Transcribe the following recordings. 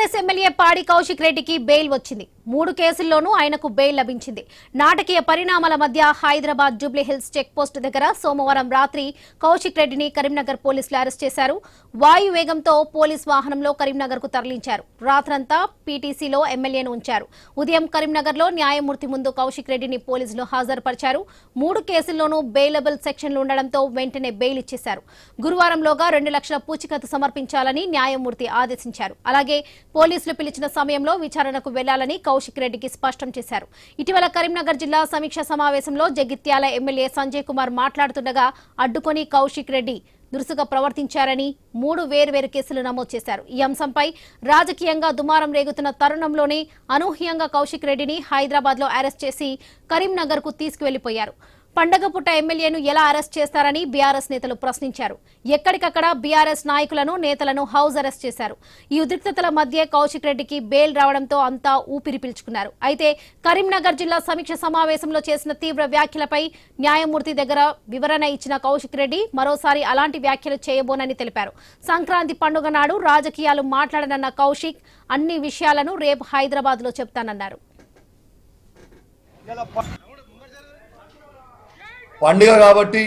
BRS MLA పాడి కౌశిక్ రెడ్డికి bail వచ్చింది. 3 కేసుల్లోనూ ఆయనకు బెయిల్ లభించింది. నాటకీయ పరిణామాల మధ్య Hyderabad Jubilee Hills check post దగ్గర సోమవారం రాత్రి కౌశిక్ రెడ్డిని కరీంనగర్ పోలీసులు అరెస్ట్ చేశారు. వాయు వేగంతో పోలీస్ వాహనంలో కరీంనగర్ కు తరలించారు. రాత్రంతా పీటీసీలో ఎమ్మెల్యేను ఉంచారు. ఉదయం కరీంనగర్లో న్యాయమూర్తి ముందు కౌశిక్ రెడ్డిని పోలీసులు హాజరుపరిచారు. 3 కేసుల్లోనూ బెయిలబుల్ సెక్షన్లు ఉండడంతో వెంటనే బెయిల్ ఇచ్చేశారు. గురువారంలోగా 2 లక్షల పూచికత్తు సమర్పించాలని న్యాయమూర్తి ఆదేశించారు. అలాగే పోలీసులు పిలిచిన సమయంలో విచారణకు వెళ్లాలని కౌశిక్ రెడ్డికి స్పష్టం చేశారు. ఇటీవల కరీంనగర్ జిల్లా సమీక్ష సమావేశంలో జగిత్యాల ఎమ్మెల్యే సంజయ్ కుమార్ మాట్లాడుతుండగా అడ్డుకొని కౌశిక్ రెడ్డి దురుసుగా ప్రవర్తించారని 3 వేర్వేరు కేసులు నమోదు చేశారు. ఈ అంశంపై రాజకీయంగా దుమారం రేగుతున్న తరుణంలోనే అనూహ్యంగా కౌశిక్ రెడ్డిని హైదరాబాద్ లో అరెస్ట్ చేసి కరీంనగర్ కు తీసుకువెళ్లిపోయారు. పండగ పుట్ట ఎమ్మెల్యేను ఎలా అరెస్ట్ చేస్తారని బీఆర్ఎస్ నేతలు ప్రశ్నించారు. ఎక్కడికక్కడ బీఆర్ఎస్ నాయకులను నేతలను హౌస్ అరెస్ట్ చేశారు. ఈ ఉద్రిక్తతల మధ్య కౌశిక్ రెడ్డికి బెయిల్ రావడంతో అంతా ఊపిరి పీల్చుకున్నారు. అయితే కరీంనగర్ జిల్లా సమీక్ష సమావేశంలో చేసిన తీవ్ర వ్యాఖ్యలపై న్యాయమూర్తి దగ్గర వివరణ ఇచ్చిన కౌశిక్ రెడ్డి మరోసారి అలాంటి వ్యాఖ్యలు చేయబోనని తెలిపారు. సంక్రాంతి పండుగ నాడు రాజకీయాలు మాట్లాడనన్న కౌశిక్ అన్ని విషయాలను రేపు హైదరాబాద్ లో చెప్తానన్నారు. పండుగ కాబట్టి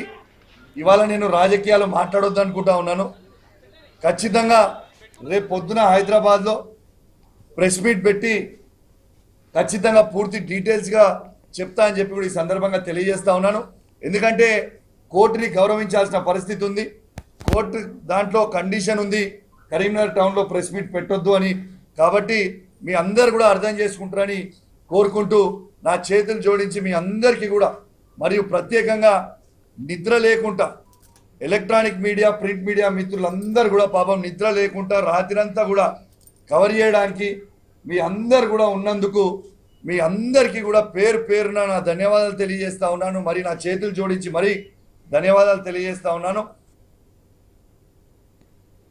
ఇవాళ నేను రాజకీయాలు మాట్లాడొద్దు అనుకుంటా ఉన్నాను. ఖచ్చితంగా రేపు పొద్దున హైదరాబాద్లో ప్రెస్ మీట్ పెట్టి ఖచ్చితంగా పూర్తి డీటెయిల్స్గా చెప్తా అని చెప్పి కూడా ఈ సందర్భంగా తెలియజేస్తా ఉన్నాను. ఎందుకంటే కోర్టుని గౌరవించాల్సిన పరిస్థితి ఉంది. కోర్టు దాంట్లో కండిషన్ ఉంది కరీంనగర్ టౌన్లో ప్రెస్ మీట్ పెట్టొద్దు అని. కాబట్టి మీ అందరు కూడా అర్థం చేసుకుంటారని కోరుకుంటూ నా చేతులు జోడించి మీ అందరికీ కూడా మరియు ప్రత్యేకంగా నిద్ర లేకుండా ఎలక్ట్రానిక్ మీడియా ప్రింట్ మీడియా మిత్రులందరూ కూడా పాపం నిద్ర లేకుండా రాత్రంతా కూడా కవర్ చేయడానికి మీ అందరు కూడా ఉన్నందుకు మీ అందరికీ కూడా పేరు పేరున నా ధన్యవాదాలు తెలియజేస్తా ఉన్నాను. మరి నా చేతులు జోడించి మరి ధన్యవాదాలు తెలియజేస్తా ఉన్నాను.